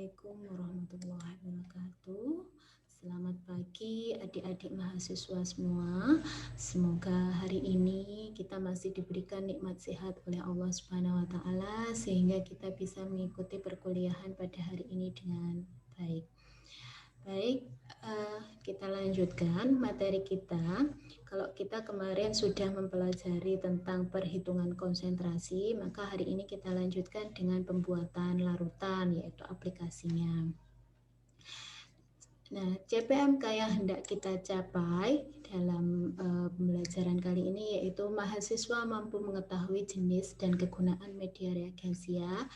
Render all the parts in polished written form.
Assalamualaikum warahmatullahi wabarakatuh. Selamat pagi adik-adik mahasiswa semua. Semoga hari ini kita masih diberikan nikmat sehat oleh Allah Subhanahu wa taala sehingga kita bisa mengikuti perkuliahan pada hari ini dengan baik. Baik, kita lanjutkan materi kita. Kalau kita kemarin sudah mempelajari tentang perhitungan konsentrasi, maka hari ini kita lanjutkan dengan pembuatan larutan, yaitu aplikasinya. Nah, CPMK yang hendak kita capai dalam pembelajaran kali ini yaitu mahasiswa mampu mengetahui jenis dan kegunaan media reagensia,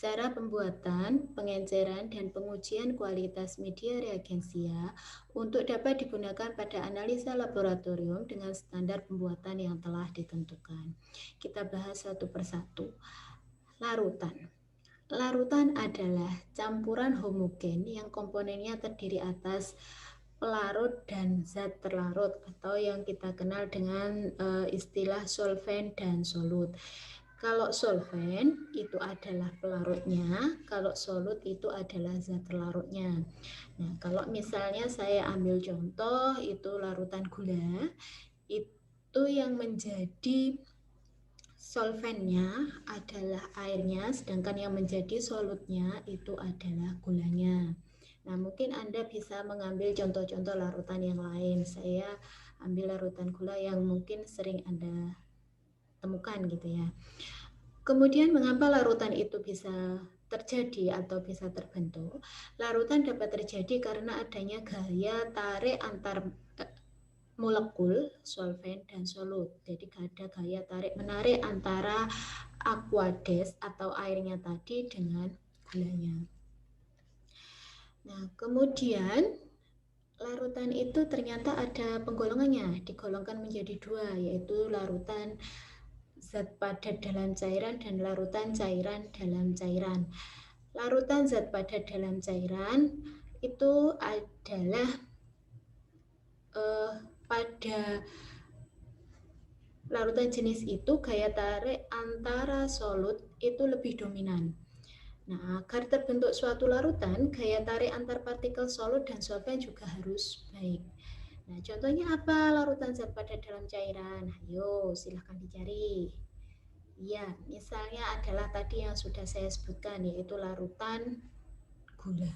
cara pembuatan, pengenceran, dan pengujian kualitas media reagensia untuk dapat digunakan pada analisa laboratorium dengan standar pembuatan yang telah ditentukan. Kita bahas satu persatu. Larutan. Larutan adalah campuran homogen yang komponennya terdiri atas pelarut dan zat terlarut atau yang kita kenal dengan istilah solvent dan solut. Kalau solvent itu adalah pelarutnya, kalau solut itu adalah zat terlarutnya. Nah, kalau misalnya saya ambil contoh itu larutan gula, itu yang menjadi solventnya adalah airnya, sedangkan yang menjadi solutnya itu adalah gulanya. Nah, mungkin Anda bisa mengambil contoh-contoh larutan yang lain. Saya ambil larutan gula yang mungkin sering Anda temukan gitu ya. Kemudian mengapa larutan itu bisa terjadi atau bisa terbentuk? Larutan dapat terjadi karena adanya gaya tarik antar molekul solvent dan solut. Jadi ada gaya tarik-menarik antara aqueous atau airnya tadi dengan gulanya. Nah, kemudian larutan itu ternyata ada penggolongannya, digolongkan menjadi dua, yaitu larutan zat padat dalam cairan dan larutan cairan dalam cairan. Larutan zat padat dalam cairan itu adalah pada larutan jenis itu gaya tarik antara solut itu lebih dominan. Nah, agar terbentuk suatu larutan, gaya tarik antar partikel solut dan solvent juga harus baik. Nah, contohnya apa larutan zat padat dalam cairan? Ayo, silahkan dicari. Ya, misalnya adalah tadi yang sudah saya sebutkan, yaitu larutan gula.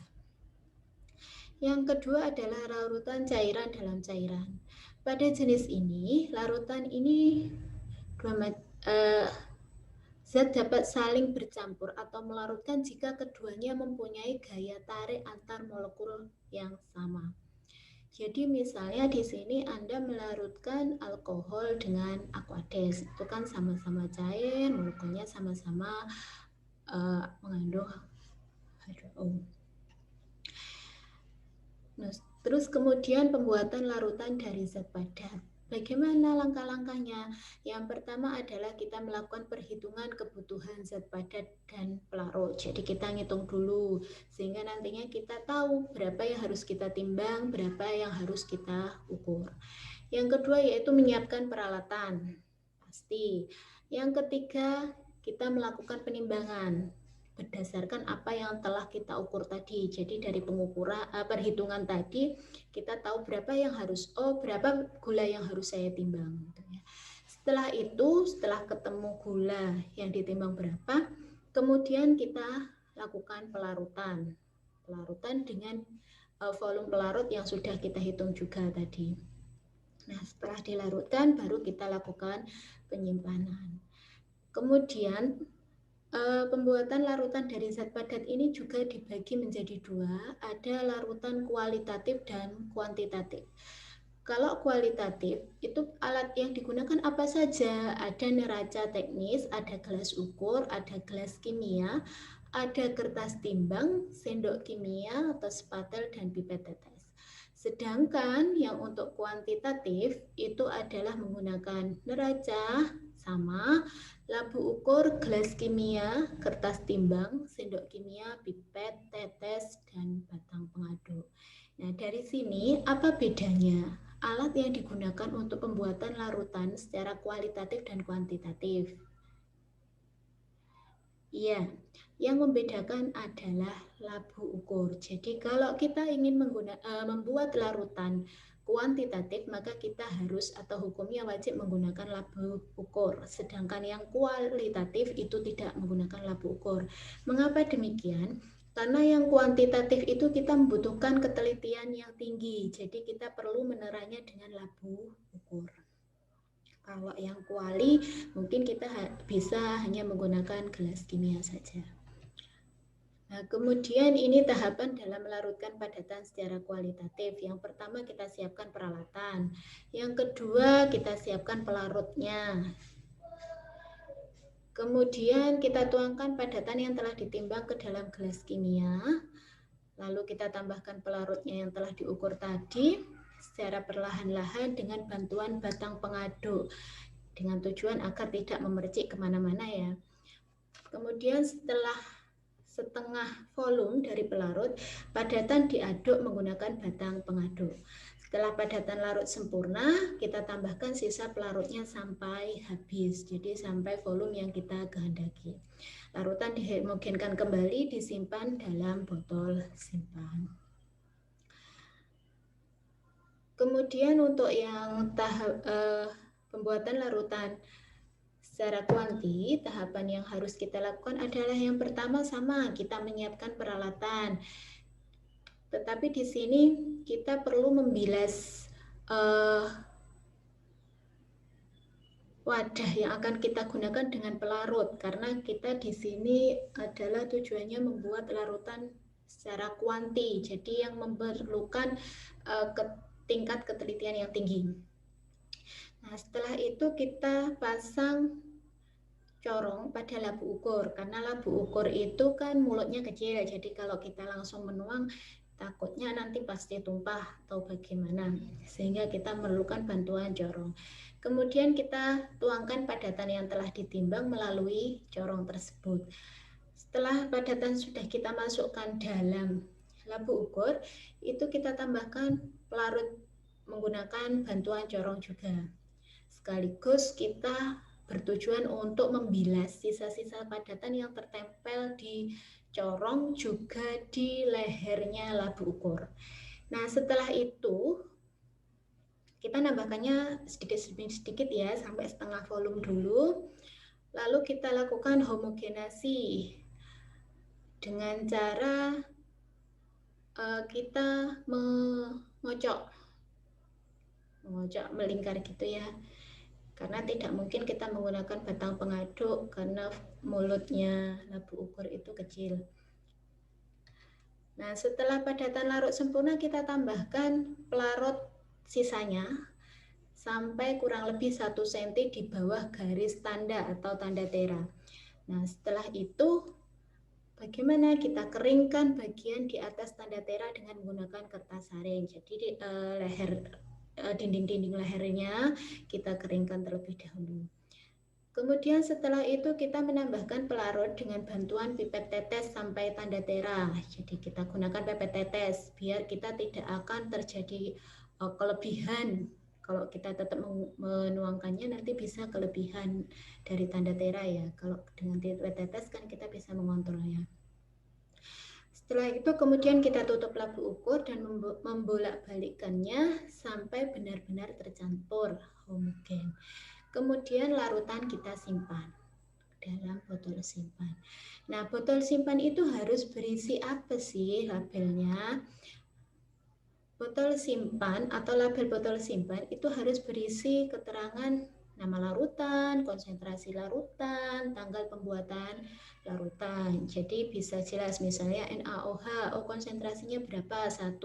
Yang kedua adalah larutan cairan dalam cairan. Pada jenis ini, larutan ini zat dapat saling bercampur atau melarutkan jika keduanya mempunyai gaya tarik antar molekul yang sama. Jadi misalnya di sini Anda melarutkan alkohol dengan aqueous, itu kan sama-sama cair, molekulnya sama-sama mengandung H2O. Nah, terus kemudian pembuatan larutan dari zat padat. Bagaimana langkah-langkahnya? Yang pertama adalah kita melakukan perhitungan kebutuhan zat padat dan pelarut. Jadi kita ngitung dulu sehingga nantinya kita tahu berapa yang harus kita timbang, berapa yang harus kita ukur. Yang kedua yaitu menyiapkan peralatan. Pasti. Yang ketiga, kita melakukan penimbangan berdasarkan apa yang telah kita ukur tadi. Jadi dari pengukuran perhitungan tadi kita tahu berapa yang harus berapa gula yang harus saya timbang gitu ya. Setelah itu, setelah ketemu gula yang ditimbang berapa, kemudian kita lakukan pelarutan. Pelarutan dengan volume pelarut yang sudah kita hitung juga tadi. Nah, setelah dilarutkan baru kita lakukan penyimpanan. Kemudian pembuatan larutan dari zat padat ini juga dibagi menjadi dua, ada larutan kualitatif dan kuantitatif. Kalau kualitatif, itu alat yang digunakan apa saja? Ada neraca teknis, ada gelas ukur, ada gelas kimia, ada kertas timbang, sendok kimia atau spatel dan pipet tetes. Sedangkan yang untuk kuantitatif itu adalah menggunakan neraca sama, labu ukur, gelas kimia, kertas timbang, sendok kimia, pipet, tetes, dan batang pengaduk. Nah, dari sini apa bedanya? Alat yang digunakan untuk pembuatan larutan secara kualitatif dan kuantitatif. Iya, yang membedakan adalah labu ukur. Jadi kalau kita ingin membuat larutan kuantitatif, maka kita harus atau hukumnya wajib menggunakan labu ukur. Sedangkan yang kualitatif itu tidak menggunakan labu ukur. Mengapa demikian? Karena yang kuantitatif itu kita membutuhkan ketelitian yang tinggi. Jadi kita perlu meneranya dengan labu ukur. Kalau yang kuali mungkin kita bisa hanya menggunakan gelas kimia saja. Nah, kemudian ini tahapan dalam melarutkan padatan secara kualitatif. Yang pertama kita siapkan peralatan. Yang kedua kita siapkan pelarutnya. Kemudian kita tuangkan padatan yang telah ditimbang ke dalam gelas kimia. Lalu kita tambahkan pelarutnya yang telah diukur tadi secara perlahan-lahan dengan bantuan batang pengaduk. Dengan tujuan agar tidak memercik kemana-mana ya. Kemudian setelah setengah volume dari pelarut, padatan diaduk menggunakan batang pengaduk. Setelah padatan larut sempurna, kita tambahkan sisa pelarutnya sampai habis, jadi sampai volume yang kita kehendaki. Larutan dihomogenkan kembali, disimpan dalam botol simpan. Kemudian untuk yang tahap pembuatan larutan secara kuanti, tahapan yang harus kita lakukan adalah yang pertama sama, kita menyiapkan peralatan. Tetapi di sini kita perlu membilas wadah yang akan kita gunakan dengan pelarut, karena kita di sini adalah tujuannya membuat larutan secara kuanti, jadi yang memerlukan tingkat ketelitian yang tinggi. Nah, setelah itu kita pasang corong pada labu ukur, karena labu ukur itu kan mulutnya kecil, jadi kalau kita langsung menuang takutnya nanti pasti tumpah atau bagaimana, sehingga kita memerlukan bantuan corong. Kemudian kita tuangkan padatan yang telah ditimbang melalui corong tersebut. Setelah padatan sudah kita masukkan dalam labu ukur, itu kita tambahkan pelarut menggunakan bantuan corong juga. Sekaligus kita bertujuan untuk membilas sisa-sisa padatan yang tertempel di corong juga di lehernya labu ukur. Nah, setelah itu kita nambahkannya sedikit ya, sampai setengah volume dulu. Lalu kita lakukan homogenasi dengan cara kita mengocok melingkar gitu ya. Karena tidak mungkin kita menggunakan batang pengaduk karena mulutnya labu ukur itu kecil. Nah, setelah padatan larut sempurna, kita tambahkan pelarut sisanya sampai kurang lebih 1 cm di bawah garis tanda atau tanda tera. Nah, setelah itu bagaimana? Kita keringkan bagian di atas tanda tera dengan menggunakan kertas saring. Jadi dinding-dinding lehernya kita keringkan terlebih dahulu. Kemudian setelah itu kita menambahkan pelarut dengan bantuan pipet tetes sampai tanda tera. Jadi kita gunakan pipet tetes biar kita tidak akan terjadi kelebihan. Kalau kita tetap menuangkannya nanti bisa kelebihan dari tanda tera ya. Kalau dengan pipet tetes kan kita bisa mengontrolnya. Setelah itu kemudian kita tutup labu ukur dan membolak-balikkannya sampai benar-benar tercampur homogen. Kemudian larutan kita simpan dalam botol simpan. Nah, botol simpan itu harus berisi apa sih labelnya? Botol simpan atau label botol simpan itu harus berisi keterangan nama larutan, konsentrasi larutan, tanggal pembuatan larutan. Jadi bisa jelas misalnya NaOH, konsentrasinya berapa? 1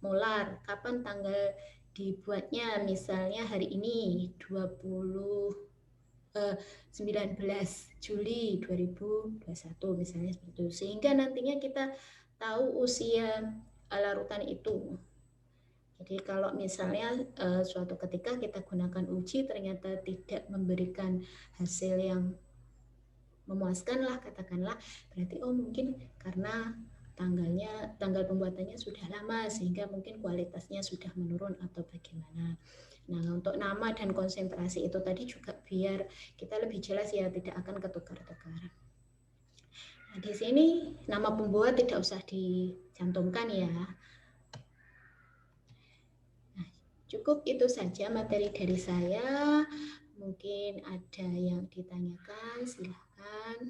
molar. Kapan tanggal dibuatnya? Misalnya hari ini 19 Juli 2021 misalnya seperti itu. Sehingga nantinya kita tahu usia larutan itu. Jadi kalau misalnya suatu ketika kita gunakan uji ternyata tidak memberikan hasil yang memuaskan lah katakanlah, berarti mungkin karena tanggal pembuatannya sudah lama sehingga mungkin kualitasnya sudah menurun atau bagaimana. Nah, untuk nama dan konsentrasi itu tadi juga biar kita lebih jelas ya, tidak akan ketukar-tukar. Nah, di sini nama pembuat tidak usah dicantumkan ya. Nah, cukup itu saja materi dari saya. Mungkin ada yang ditanyakan, silahkan.